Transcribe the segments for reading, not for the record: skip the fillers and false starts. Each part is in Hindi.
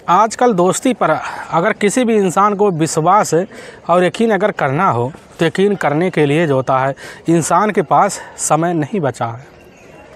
आजकल दोस्ती पर अगर किसी भी इंसान को विश्वास और यकीन अगर करना हो तो यकीन करने के लिए जो होता है इंसान के पास समय नहीं बचा है।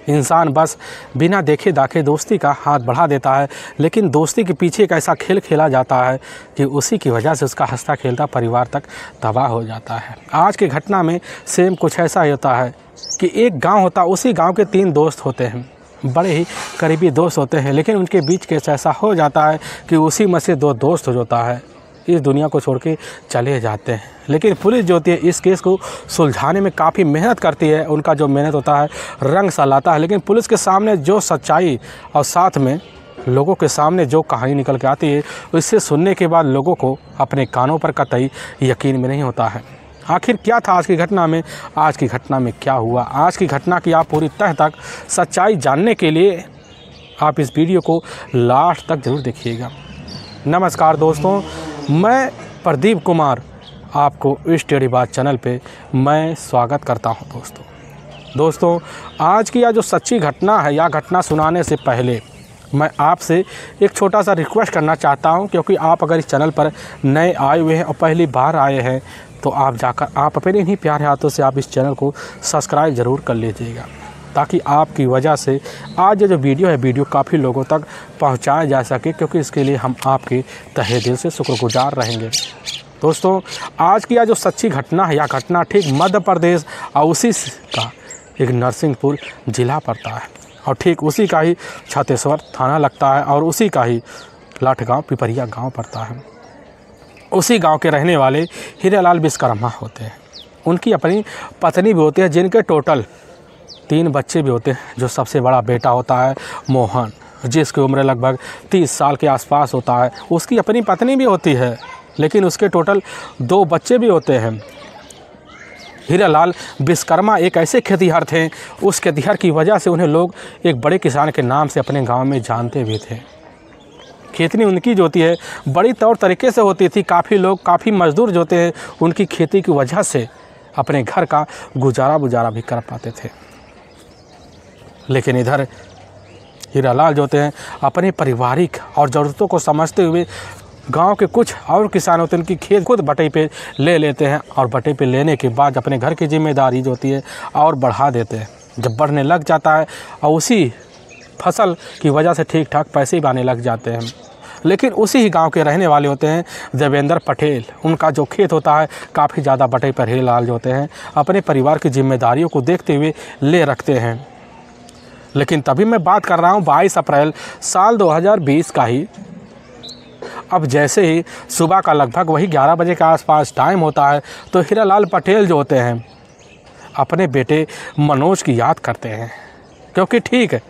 इंसान बस बिना देखे दाखे दोस्ती का हाथ बढ़ा देता है, लेकिन दोस्ती के पीछे एक ऐसा खेल खेला जाता है कि उसी की वजह से उसका हंसता खेलता परिवार तक तबाह हो जाता है। आज की घटना में सेम कुछ ऐसा ही होता है कि एक गांव होता, उसी गांव के 3 दोस्त होते हैं, बड़े ही करीबी दोस्त होते हैं, लेकिन उनके बीच केस ऐसा हो जाता है कि उसी में से 2 दोस्त हो जाता है इस दुनिया को छोड़ के चले जाते हैं। लेकिन पुलिस जो होती है इस केस को सुलझाने में काफ़ी मेहनत करती है, उनका जो मेहनत होता है रंग सा लाता है, लेकिन पुलिस के सामने जो सच्चाई और साथ में लोगों के सामने जो कहानी निकल के आती है उससे सुनने के बाद लोगों को अपने कानों पर कतई यकीन में नहीं होता है। आखिर क्या था आज की घटना में, आज की घटना में क्या हुआ, आज की घटना की आप पूरी तह तक सच्चाई जानने के लिए आप इस वीडियो को लास्ट तक ज़रूर देखिएगा। नमस्कार दोस्तों, मैं प्रदीप कुमार आपको इस टेढ़ी बात चैनल पे मैं स्वागत करता हूं। दोस्तों आज की यह जो सच्ची घटना है या घटना सुनाने से पहले मैं आपसे एक छोटा सा रिक्वेस्ट करना चाहता हूं, क्योंकि आप अगर इस चैनल पर नए आए हुए हैं और पहली बार आए हैं तो आप जाकर आप अपने ही प्यारे हाथों से आप इस चैनल को सब्सक्राइब ज़रूर कर लीजिएगा, ताकि आपकी वजह से आज जो वीडियो है वीडियो काफ़ी लोगों तक पहुंचाया जा सके, क्योंकि इसके लिए हम आपके तहे दिल से शुक्रगुजार रहेंगे। दोस्तों आज की यह जो सच्ची घटना है, यह घटना ठीक मध्य प्रदेश और उसी का एक नरसिंहपुर ज़िला पड़ता है और ठीक उसी का ही छत्तीसगढ़ थाना लगता है और उसी का ही लाठगांव पिपरिया गांव पड़ता है। उसी गांव के रहने वाले हीरालाल विश्वकर्मा होते हैं। उनकी अपनी पत्नी भी होती है, जिनके टोटल 3 बच्चे भी होते हैं। जो सबसे बड़ा बेटा होता है मोहन, जिसकी उम्र लगभग 30 साल के आसपास होता है। उसकी अपनी पत्नी भी होती है, लेकिन उसके टोटल 2 बच्चे भी होते हैं। हीरालाल विश्वकर्मा एक ऐसे खेतिहर थे, उस खेतिहर की वजह से उन्हें लोग एक बड़े किसान के नाम से अपने गांव में जानते भी थे। खेती उनकी जो होती है बड़ी तौर तरीके से होती थी। काफ़ी लोग, काफ़ी मजदूर जो होते हैं उनकी खेती की वजह से अपने घर का गुजारा भी कर पाते थे। लेकिन इधर हीरालाल जो होते हैं अपने पारिवारिक और ज़रूरतों को समझते हुए गांव के कुछ और किसान होते हैं उनकी खेत खुद बटे पे ले लेते हैं और बटे पे लेने के बाद अपने घर की जिम्मेदारी जो होती है और बढ़ा देते हैं। जब बढ़ने लग जाता है और उसी फसल की वजह से ठीक ठाक पैसे भी आने लग जाते हैं। लेकिन उसी ही गांव के रहने वाले होते हैं देवेंद्र पटेल। उनका जो खेत होता है काफ़ी ज़्यादा बटे पर हीरालाल जो होते हैं अपने परिवार की जिम्मेदारियों को देखते हुए ले रखते हैं। लेकिन तभी मैं बात कर रहा हूँ 22 अप्रैल साल 2020 का ही। अब जैसे ही सुबह का लगभग वही 11 बजे के आसपास टाइम होता है तो हीरालाल पटेल जो होते हैं अपने बेटे मनोज की याद करते हैं, क्योंकि ठीक है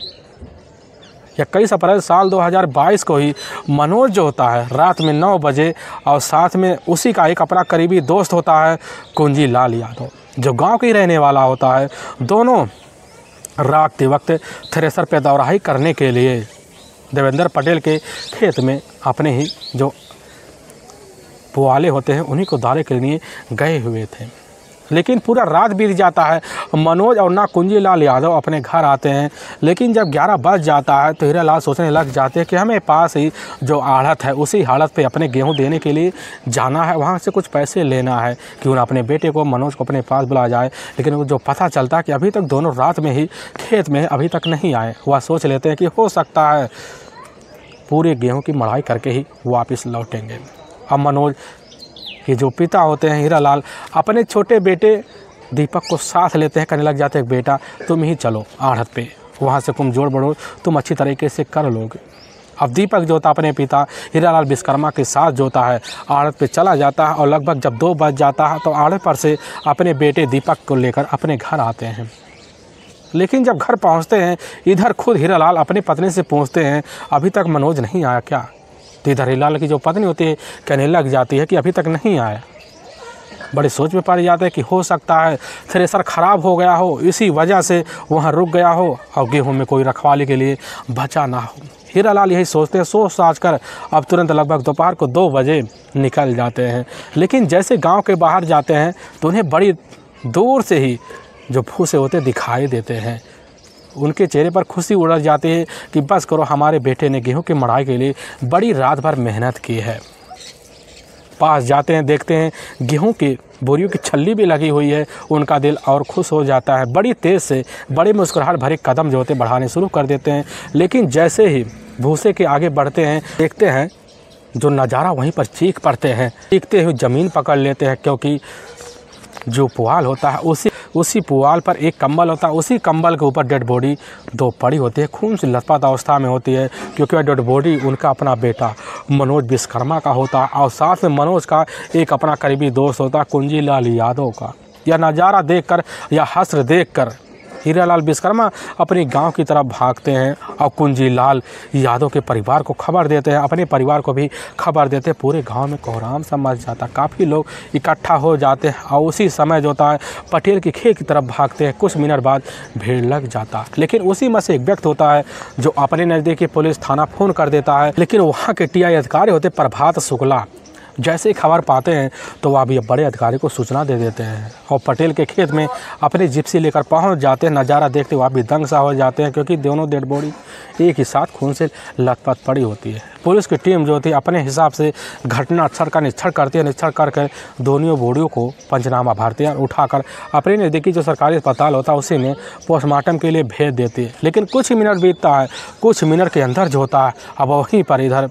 21 अप्रैल साल 2022 को ही मनोज जो होता है रात में 9 बजे और साथ में उसी का एक अपना करीबी दोस्त होता है कुंजी लाल यादव, जो गांव के ही रहने वाला होता है। दोनों रात के वक्त थ्रेसर पे दौराही करने के लिए देवेंद्र पटेल के खेत में अपने ही जो पुआले होते हैं उन्हीं को दाने के लिए गए हुए थे। लेकिन पूरा रात बीत जाता है, मनोज और ना कुंजी लाल यादव अपने घर आते हैं। लेकिन जब 11 बज जाता है तो हीरालाल सोचने लग जाते हैं कि हमें पास ही जो आढ़त है उसी आढ़त पे अपने गेहूं देने के लिए जाना है, वहाँ से कुछ पैसे लेना है कि उन्हें अपने बेटे को मनोज को अपने पास बुला जाए। लेकिन वो जो पता चलता है कि अभी तक दोनों रात में ही खेत में अभी तक नहीं आए, वह सोच लेते हैं कि हो सकता है पूरे गेहूँ की मढ़ाई करके ही वापस लौटेंगे। अब मनोज के जो पिता होते हैं हीरालाल अपने छोटे बेटे दीपक को साथ लेते हैं, कहने लग जाते हैं बेटा तुम ही चलो आढ़त पे, वहाँ से तुम जोड़ बढ़ो, तुम अच्छी तरीके से कर लोगे। अब दीपक जो होता अपने पिता हीरालाल विश्वकर्मा के साथ जो होता है आढ़त पे चला जाता है और लगभग जब 2 बज जाता है तो आढ़त पर से अपने बेटे दीपक को लेकर अपने घर आते हैं। लेकिन जब घर पहुँचते हैं इधर खुद हीरालाल अपनी पत्नी से पूछते हैं अभी तक मनोज नहीं आया क्या? तो इधर हीरालाल की जो पत्नी होती है कहने लग जाती है कि अभी तक नहीं आया। बड़ी सोच में पड़ जाते हैं कि हो सकता है थ्रेसर ख़राब हो गया हो, इसी वजह से वहाँ रुक गया हो और गेहूं में कोई रखवाली के लिए बचा ना हो। हीरालाल यही सोचते हैं, सोच साच कर अब तुरंत लगभग दोपहर को 2 बजे निकल जाते हैं। लेकिन जैसे गाँव के बाहर जाते हैं तो उन्हें बड़ी दूर से ही जो फूसे होते दिखाई देते हैं। उनके चेहरे पर खुशी उड़ जाती है कि बस करो, हमारे बेटे ने गेहूं की मढ़ाई के लिए बड़ी रात भर मेहनत की है। पास जाते हैं, देखते हैं गेहूं की बोरियों की छल्ली भी लगी हुई है। उनका दिल और खुश हो जाता है। बड़ी तेज़ से बड़े मुस्कुराहट भरे कदम जो होते बढ़ाने शुरू कर देते हैं। लेकिन जैसे ही भूसे के आगे बढ़ते हैं, देखते हैं जो नज़ारा वहीं पर चीख पड़ते हैं। चीखते हुए ज़मीन पकड़ लेते हैं, क्योंकि जो पुआल होता है उसी पुआल पर एक कंबल होता है। उसी कंबल के ऊपर डेड बॉडी दो पड़ी होती है, खून से लथपथ अवस्था में होती है, क्योंकि वह डेड बॉडी उनका अपना बेटा मनोज विश्वकर्मा का होता है और साथ में मनोज का एक अपना करीबी दोस्त होता है कुंजीलाल यादव का। यह नज़ारा देखकर या हश्र देखकर हीरालाल विश्वकर्मा अपनी गांव की तरफ भागते हैं और कुंजीलाल यादव के परिवार को खबर देते हैं, अपने परिवार को भी खबर देते हैं। पूरे गांव में कोहराम सा मच जाता, काफ़ी लोग इकट्ठा हो जाते हैं और उसी समय जो होता है पटेल के खेत की तरफ भागते हैं। कुछ मिनट बाद भीड़ लग जाता, लेकिन उसी में से एक व्यक्ति होता है जो अपने नज़दीकी पुलिस थाना फ़ोन कर देता है। लेकिन वहाँ के TI अधिकारी होते प्रभात शुक्ला, जैसे ही खबर पाते हैं तो वह भी बड़े अधिकारी को सूचना दे देते हैं और पटेल के खेत में अपनी जिप्सी लेकर पहुंच जाते हैं। नज़ारा देखते वह भी दंग सा हो जाते हैं, क्योंकि दोनों डेड बॉडी एक ही साथ खून से लथपथ पड़ी होती है। पुलिस की टीम जो होती है अपने हिसाब से घटना स्थल का निरीक्षण करती है। निरीक्षण करके दोनों बॉडियों को पंचनामा भरती है और उठाकर अपने नज़दीकी जो सरकारी अस्पताल होता है उसी में पोस्टमार्टम के लिए भेज देती है। लेकिन कुछ ही मिनट बीतता है, कुछ मिनट के अंदर जो होता है अब वहीं पर इधर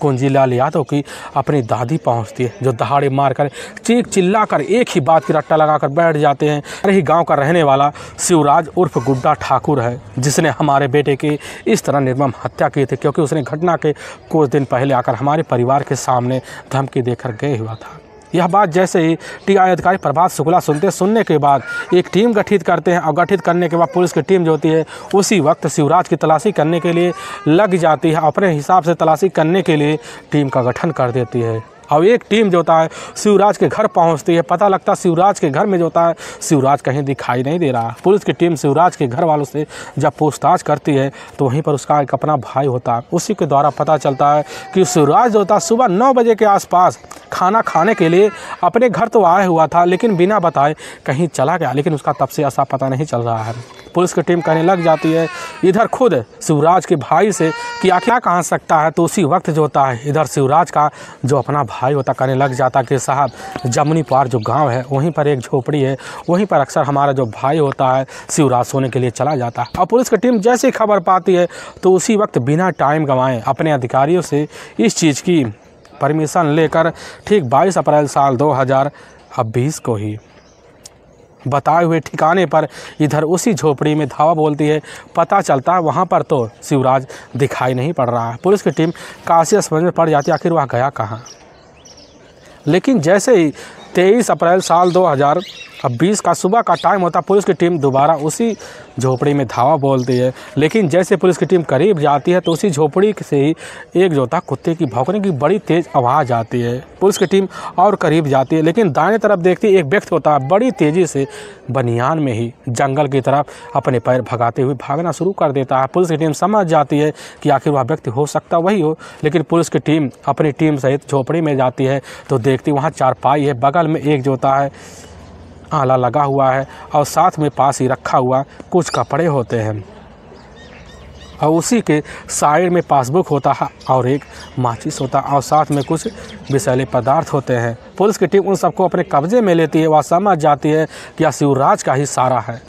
कुंजीलाल यादव की अपनी दादी पहुंचती है, जो दहाड़े मारकर चीख चिल्लाकर एक ही बात की रट्टा लगाकर बैठ जाते हैं। अरे ही गांव का रहने वाला शिवराज उर्फ गुड्डा ठाकुर है, जिसने हमारे बेटे की इस तरह निर्मम हत्या की थी, क्योंकि उसने घटना के कुछ दिन पहले आकर हमारे परिवार के सामने धमकी देकर गए हुआ था। यह बात जैसे ही TI अधिकारी प्रभात शुक्ला सुनने के बाद एक टीम गठित करते हैं और गठित करने के बाद पुलिस की टीम जो होती है उसी वक्त शिवराज की तलाशी करने के लिए लग जाती है। अपने हिसाब से तलाशी करने के लिए टीम का गठन कर देती है और एक टीम जो होता है शिवराज के घर पहुंचती है। पता लगता है शिवराज के घर में जो होता है शिवराज कहीं दिखाई नहीं दे रहा। पुलिस की टीम शिवराज के घर वालों से जब पूछताछ करती है तो वहीं पर उसका एक अपना भाई होता है। उसी के द्वारा पता चलता है कि शिवराज जो होता है सुबह 9 बजे के आसपास खाना खाने के लिए अपने घर तो आया हुआ था, लेकिन बिना बताए कहीं चला गया। लेकिन उसका तब से ऐसा पता नहीं चल रहा है। पुलिस की टीम कहने लग जाती है इधर खुद शिवराज के भाई से कि क्या कहा सकता है। तो उसी वक्त जो होता है इधर शिवराज का जो अपना भाई होता कहने लग जाता कि साहब जमुनी पार जो गांव है वहीं पर एक झोपड़ी है, वहीं पर अक्सर हमारा जो भाई होता है शिवराज सोने के लिए चला जाता है। और पुलिस की टीम जैसे खबर पाती है तो उसी वक्त बिना टाइम गंवाए अपने अधिकारियों से इस चीज़ की परमिशन लेकर ठीक 22 अप्रैल साल 2020 को ही बताए हुए ठिकाने पर इधर उसी झोपड़ी में धावा बोलती है। पता चलता है वहाँ पर तो शिवराज दिखाई नहीं पड़ रहा है। पुलिस की टीम काशी समझ में पड़ जाती है आखिर वह गया कहाँ। लेकिन जैसे ही 23 अप्रैल साल 2020 का सुबह का टाइम होता, पुलिस की टीम दोबारा उसी झोपड़ी में धावा बोलती है। लेकिन जैसे पुलिस की टीम करीब जाती है तो उसी झोपड़ी से ही एक जो होता कुत्ते की भौंकने की बड़ी तेज़ आवाज़ आती है। पुलिस की टीम और करीब जाती है, लेकिन दाहिने तरफ देखती है एक व्यक्ति होता है बड़ी तेज़ी से बनियान में ही जंगल की तरफ अपने पैर भगाते हुए भागना शुरू कर देता है। पुलिस की टीम समझ जाती है कि आखिर वह व्यक्ति हो सकता वही हो। लेकिन पुलिस की टीम अपनी टीम सहित झोपड़ी में जाती है तो देखती वहाँ चारपाई है, बगल में एक जो होता है आला लगा हुआ है और साथ में पास ही रखा हुआ कुछ कपड़े होते हैं और उसी के साइड में पासबुक होता है और एक माचिस होता है और साथ में कुछ विषैले पदार्थ होते हैं। पुलिस की टीम उन सबको अपने कब्जे में लेती है। वह समझ जाती है कि यह शिवराज का ही सारा है।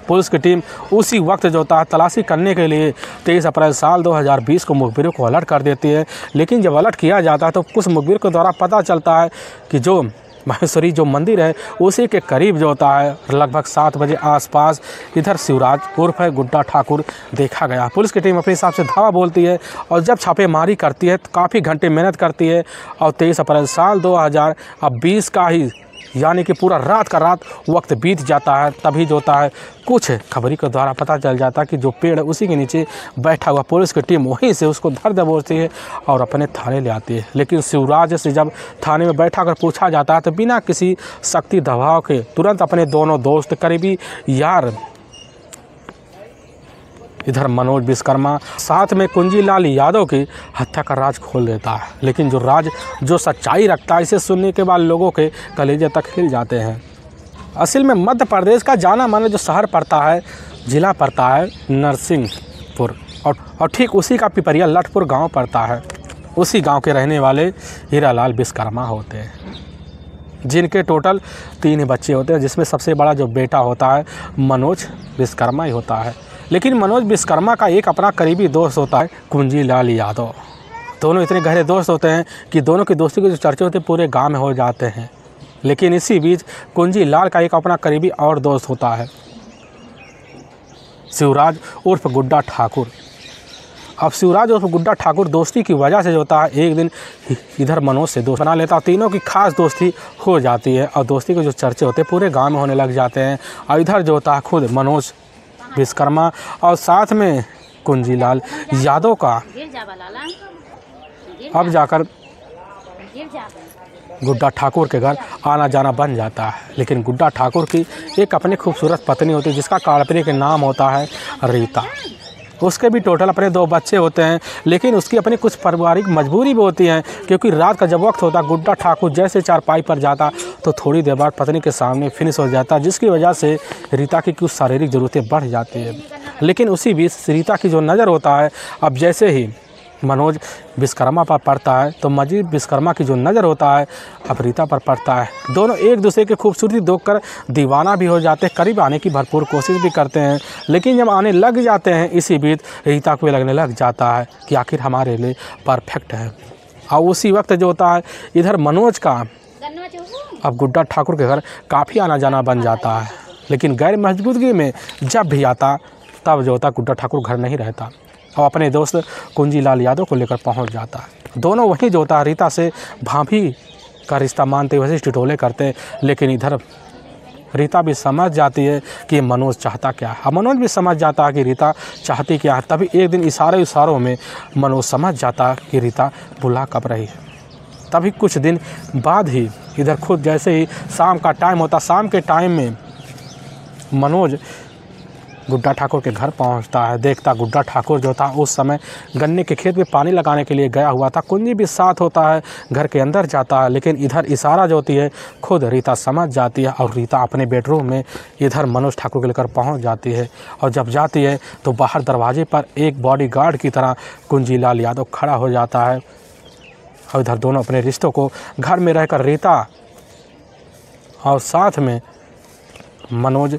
पुलिस की टीम उसी वक्त जो होता है तलाशी करने के लिए 23 अप्रैल साल 2020 को मुखबिरों को अलर्ट कर देती है। लेकिन जब अलर्ट किया जाता है तो कुछ मुखबिर के द्वारा पता चलता है कि जो महेश्वरी जो मंदिर है उसी के करीब जो होता है लगभग 7 बजे आसपास इधर शिवराज उर्फ है गुड्डा ठाकुर देखा गया। पुलिस की टीम अपने हिसाब से धावा बोलती है और जब छापेमारी करती है तो काफ़ी घंटे मेहनत करती है और 23 अप्रैल साल 2020 का ही यानी कि पूरा रात का रात वक्त बीत जाता है। तभी जो होता है कुछ खबरी के द्वारा पता चल जाता है कि जो पेड़ है उसी के नीचे बैठा हुआ। पुलिस की टीम वहीं से उसको धर दबोचती है और अपने थाने ले आती है। लेकिन शिवराज से जब थाने में बैठा कर पूछा जाता है तो बिना किसी सख्ती दबाव के तुरंत अपने दोनों दोस्त करीबी यार इधर मनोज विश्वकर्मा साथ में कुंजीलाल यादव की हत्या का राज खोल देता है। लेकिन जो राज जो सच्चाई रखता है इसे सुनने के बाद लोगों के कलेजे तक हिल जाते हैं। असल में मध्य प्रदेश का जाना माना जो शहर पड़ता है जिला पड़ता है नरसिंहपुर और ठीक उसी का पिपरिया लठपुर गांव पड़ता है। उसी गांव के रहने वाले हीरालाल विश्वकर्मा होते हैं, जिनके टोटल 3 बच्चे होते हैं, जिसमें सबसे बड़ा जो बेटा होता है मनोज विश्वकर्मा ही होता है। लेकिन मनोज विश्वकर्मा का एक अपना करीबी दोस्त होता है कुंजीलाल यादव। दोनों इतने गहरे दोस्त होते हैं कि दोनों की दोस्ती के जो चर्चे होते हैं पूरे गांव में हो जाते हैं। लेकिन इसी बीच कुंजीलाल का एक अपना करीबी और दोस्त होता है शिवराज उर्फ गुड्डा ठाकुर। अब शिवराज उर्फ गुड्डा ठाकुर दोस्ती की वजह से जो होता है एक दिन इधर मनोज से दोस्त बना लेता है। तीनों की खास दोस्ती हो जाती है और दोस्ती के जो चर्चे होते हैं पूरे गांव में होने लग जाते हैं। और इधर जो होता है खुद मनोज विश्वकर्मा और साथ में कुंजीलाल यादव का अब जाकर गुड्डा ठाकुर के घर आना जाना बन जाता है। लेकिन गुड्डा ठाकुर की एक अपनी खूबसूरत पत्नी होती है, जिसका काल्पनिक नाम होता है रीता। उसके भी टोटल अपने 2 बच्चे होते हैं। लेकिन उसकी अपनी कुछ पारिवारिक मजबूरी भी होती है, क्योंकि रात का जब वक्त होता गुड्डा ठाकुर जैसे चारपाई पर जाता तो थोड़ी देर बाद पत्नी के सामने फिनिश हो जाता, जिसकी वजह से रीता की कुछ शारीरिक ज़रूरतें बढ़ जाती है। लेकिन उसी बीच रीता की जो नज़र होता है अब जैसे ही मनोज विश्वकर्मा पर पड़ता है तो मजीद विश्वकर्मा की जो नज़र होता है अब रीता पर पड़ता है। दोनों एक दूसरे की खूबसूरती देखकर दीवाना भी हो जाते हैं, करीब आने की भरपूर कोशिश भी करते हैं। लेकिन जब आने लग जाते हैं इसी बीच रीता को लगने लग जाता है कि आखिर हमारे लिए परफेक्ट है। और उसी वक्त जो होता है इधर मनोज का अब गुड्डा ठाकुर के घर काफ़ी आना जाना बन जाता है। लेकिन गैर मौजूदगी में जब भी आता तब जो होता गुड्डा ठाकुर घर नहीं रहता और अपने दोस्त कुंजीलाल यादव को लेकर पहुंच जाता है। दोनों वहीं जो होता है रीता से भाभी का रिश्ता मानते वैसे टिटोले करते। लेकिन इधर रीता भी समझ जाती है कि मनोज चाहता क्या है। मनोज भी समझ जाता है कि रीता चाहती क्या है। तभी एक दिन इशारों में मनोज समझ जाता है कि रीता बुला कब रही है। तभी कुछ दिन बाद ही इधर खुद जैसे ही शाम का टाइम होता, शाम के टाइम में मनोज गुड्डा ठाकुर के घर पहुंचता है। देखता गुड्डा ठाकुर जो था उस समय गन्ने के खेत में पानी लगाने के लिए गया हुआ था। कुंजी भी साथ होता है, घर के अंदर जाता है। लेकिन इधर इशारा जो होती है खुद रीता समझ जाती है और रीता अपने बेडरूम में इधर मनोज ठाकुर के लेकर पहुंच जाती है। और जब जाती है तो बाहर दरवाजे पर एक बॉडीगार्ड की तरह कुंजीलाल यादव खड़ा हो जाता है। और इधर दोनों अपने रिश्तों को घर में रहकर रीता और साथ में मनोज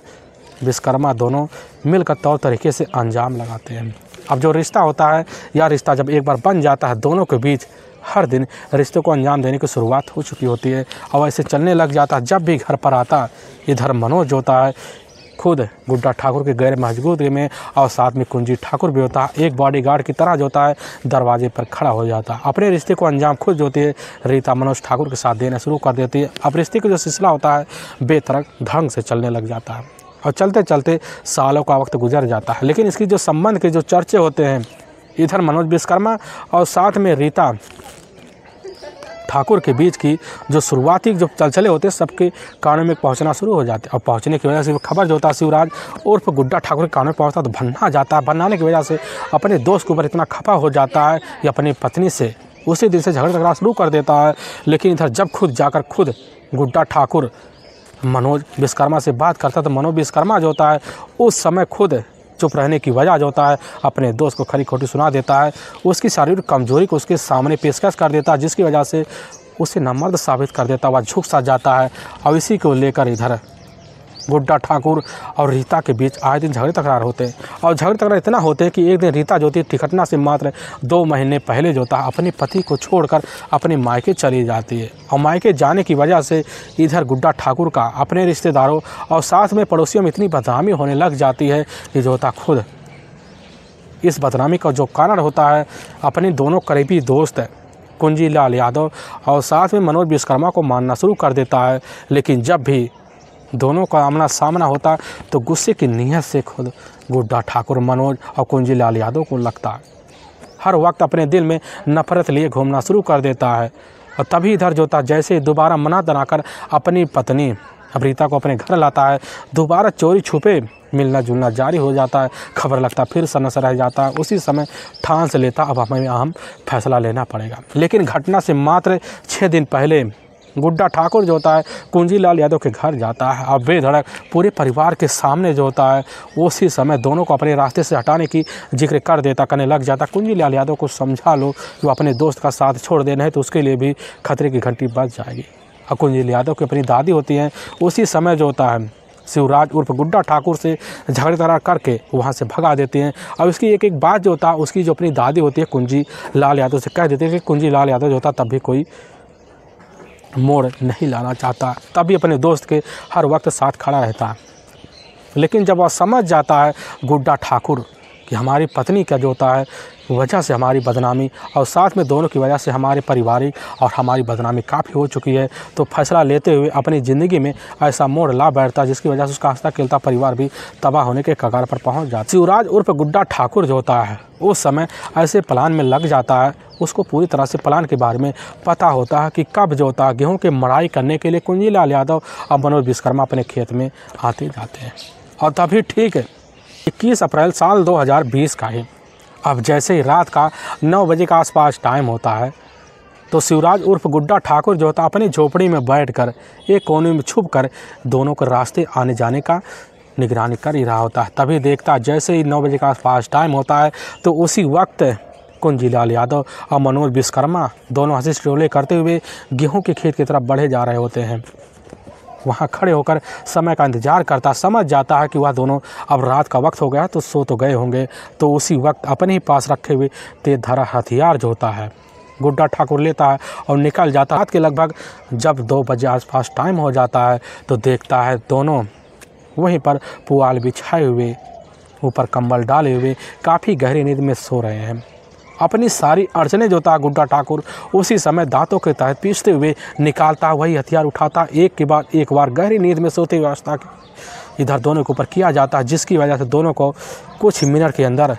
विश्वकर्मा दोनों मिलकर तौर तरीके से अंजाम लगाते हैं। अब जो रिश्ता होता है या रिश्ता जब एक बार बन जाता है दोनों के बीच हर दिन रिश्तों को अंजाम देने की शुरुआत हो चुकी होती है और ऐसे चलने लग जाता है। जब भी घर पर आता इधर मनोज होता है खुद गुड्डा ठाकुर के गैर मौजूदगी में और साथ में कुंजी ठाकुर भी होता है एक बॉडीगार्ड की तरह जो होता है दरवाजे पर खड़ा हो जाता है। अपने रिश्ते को अंजाम खुद जो होती है रीता मनोज ठाकुर के साथ देना शुरू कर देती है। अब रिश्ते का जो सिलसिला होता है बेतरक ढंग से चलने लग जाता है और चलते चलते सालों का वक्त गुजर जाता है। लेकिन इसकी जो संबंध के जो चर्चे होते हैं इधर मनोज विश्वकर्मा और साथ में रीता ठाकुर के बीच की जो शुरुआती जो चलचले होते हैं सबके कानों में पहुंचना शुरू हो जाते हैं। और पहुंचने की वजह से खबर जो होता है शिवराज उर्फ गुड्डा ठाकुर के कानों में पहुंचता तो भन्ना जाता है। भन्नाने की वजह से अपने दोस्त के ऊपर इतना खफा हो जाता है कि अपनी पत्नी से उसी दिन से झगड़ा शुरू कर देता है। लेकिन इधर जब खुद गुड्डा ठाकुर मनोज विश्वकर्मा से बात करता तो मनोज विश्वकर्मा जो होता है उस समय खुद चुप रहने की वजह जो होता है अपने दोस्त को खरी खोटी सुना देता है। उसकी शारीरिक कमजोरी को उसके सामने पेशकश कर देता है, जिसकी वजह से उसे नामर्द साबित कर देता है। वह झुक सा जाता है और इसी को लेकर इधर गुड्डा ठाकुर और रीता के बीच आए दिन झगड़े तकरार होते हैं। और झगड़े तकरार इतना होते हैं कि एक दिन रीता जो थी टिकटना से मात्र 2 महीने पहले जो था अपने पति को छोड़कर अपने मायके चली जाती है। और मायके जाने की वजह से इधर गुड्डा ठाकुर का अपने रिश्तेदारों और साथ में पड़ोसियों में इतनी बदनामी होने लग जाती है कि जो होता खुद इस बदनामी का जो कारण होता है अपने दोनों करीबी दोस्त कुंजीलाल यादव और साथ में मनोज विश्वकर्मा को मानना शुरू कर देता है। लेकिन जब भी दोनों का आमना सामना होता तो गुस्से की नीयत से खुद गुड्डा ठाकुर मनोज और कुंजीलाल यादव को लगता हर वक्त अपने दिल में नफरत लिए घूमना शुरू कर देता है। और तभी इधर जो था जैसे दोबारा मना बनाकर अपनी पत्नी अब रीता को अपने घर लाता है दोबारा चोरी छुपे मिलना जुलना जारी हो जाता है। खबर लगता फिर सनस रह जाता है। उसी समय ठान से लेता अब हमें अहम फैसला लेना पड़ेगा। लेकिन घटना से मात्र 6 दिन पहले गुड्डा ठाकुर जो होता है कुंजीलाल यादव के घर जाता है और बेधड़क पूरे परिवार के सामने जो होता है उसी समय दोनों को अपने रास्ते से हटाने की जिक्र कर देता, करने लग जाता। कुंजीलाल यादव को समझा लो कि वो अपने दोस्त का साथ छोड़ देना है तो उसके लिए भी खतरे की घंटी बज जाएगी। और कुंजीलाल यादव की अपनी दादी होती हैं, उसी समय जो होता है शिवराज उर्फ गुड्डा ठाकुर से झगड़ा करके वहाँ से भगा देते हैं। और उसकी एक एक बात जो होता है उसकी जो अपनी दादी होती है कुंजीलाल यादव से कह देते हैं कि कुंजीलाल यादव जो होता तब भी कोई मोड़ नहीं लाना चाहता, तब भी अपने दोस्त के हर वक्त साथ खड़ा रहता है। लेकिन जब वह समझ जाता है गुड्डा ठाकुर कि हमारी पत्नी का जो होता है वजह से हमारी बदनामी और साथ में दोनों की वजह से हमारे पारिवारिक और हमारी बदनामी काफ़ी हो चुकी है, तो फैसला लेते हुए अपनी ज़िंदगी में ऐसा मोड़ ला बैठता जिसकी वजह से उसका हंसता खेलता परिवार भी तबाह होने के कगार पर पहुंच जाता। शिवराज उर्फ गुड्डा ठाकुर जो होता है उस समय ऐसे प्लान में लग जाता है, उसको पूरी तरह से प्लान के बारे में पता होता है कि कब जो होता है गेहूँ की मड़ाई करने के लिए कुंजीलाल यादव और मनोज विश्वकर्मा अपने खेत में आते जाते हैं। और तभी ठीक है 21 अप्रैल साल 2020 का है। अब जैसे ही रात का 9 बजे का आसपास टाइम होता है तो शिवराज उर्फ गुड्डा ठाकुर जो होता अपनी झोपड़ी में बैठकर एक कोने में छुप कर दोनों के रास्ते आने जाने का निगरानी कर ही रहा होता है। तभी देखता जैसे ही 9 बजे का आसपास टाइम होता है तो उसी वक्त कुंजीलाल यादव और मनोज विश्वकर्मा दोनों हंसी ठिठोले करते हुए गेहूँ के खेत की तरफ बढ़े जा रहे होते हैं। वहाँ खड़े होकर समय का इंतज़ार करता, समझ जाता है कि वह दोनों अब रात का वक्त हो गया तो सो तो गए होंगे, तो उसी वक्त अपने ही पास रखे हुए तेज धारा हथियार जो होता है गुड्डा ठाकुर लेता है और निकल जाता है। रात के लगभग जब 2 बजे आसपास टाइम हो जाता है तो देखता है दोनों वहीं पर पुआल बिछाए हुए ऊपर कंबल डाले हुए काफ़ी गहरी नींद में सो रहे हैं। अपनी सारी अड़चने जो था गुड्डा ठाकुर उसी समय दांतों के तहत पीसते हुए निकालता, वही हथियार उठाता, एक के बाद एक बार गहरी नींद में सोते हुए अवस्था इधर दोनों के ऊपर किया जाता है, जिसकी वजह से दोनों को कुछ मिनट के अंदर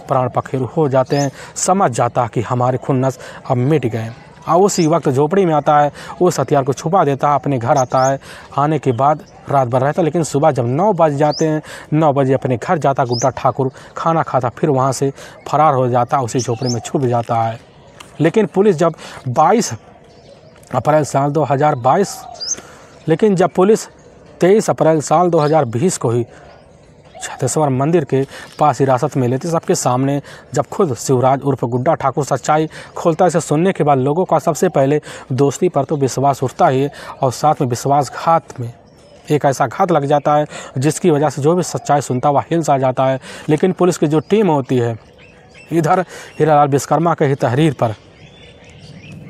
प्राण पखेरु हो जाते हैं। समझ जाता कि हमारे खुन्नस अब मिट गए और उसी वक्त झोपड़ी में आता है, उस हथियार को छुपा देता है, अपने घर आता है। आने के बाद रात भर रहता, लेकिन सुबह जब 9 बज जाते हैं 9 बजे अपने घर जाता गुड्डा ठाकुर, खाना खाता, फिर वहाँ से फरार हो जाता, उसी झोपड़ी में छुप जाता है। लेकिन पुलिस जब 22 अप्रैल साल 2022 लेकिन जब पुलिस 23 अप्रैल साल 2020 को ही छत्तेश्वर मंदिर के पास हिरासत में लेते सबके सामने जब खुद शिवराज उर्फ गुड्डा ठाकुर सच्चाई खोलता, इसे सुनने के बाद लोगों का सबसे पहले दोस्ती पर तो विश्वास उठता ही है और साथ में विश्वासघात में एक ऐसा घात लग जाता है जिसकी वजह से जो भी सच्चाई सुनता वह हिल सा जाता है। लेकिन पुलिस की जो टीम होती है इधर हीरालाल विश्वकर्मा के ही तहरीर पर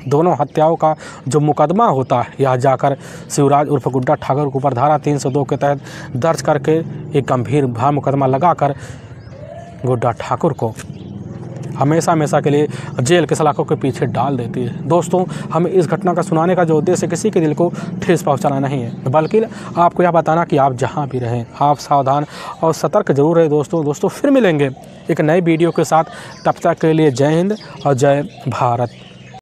दोनों हत्याओं का जो मुकदमा होता है यहाँ जाकर शिवराज उर्फ गुड्डा ठाकुर के ऊपर धारा 302 के तहत दर्ज करके एक गंभीर भार मुकदमा लगाकर गुड्डा ठाकुर को हमेशा हमेशा के लिए जेल के सलाखों के पीछे डाल देती है। दोस्तों, हमें इस घटना का सुनाने का जो उद्देश्य किसी के दिल को ठेस पहुंचाना नहीं है, बल्कि आपको यह बताना कि आप जहां भी रहें आप सावधान और सतर्क जरूर रहें। दोस्तों फिर मिलेंगे एक नए वीडियो के साथ, तब तक के लिए जय हिंद और जय भारत।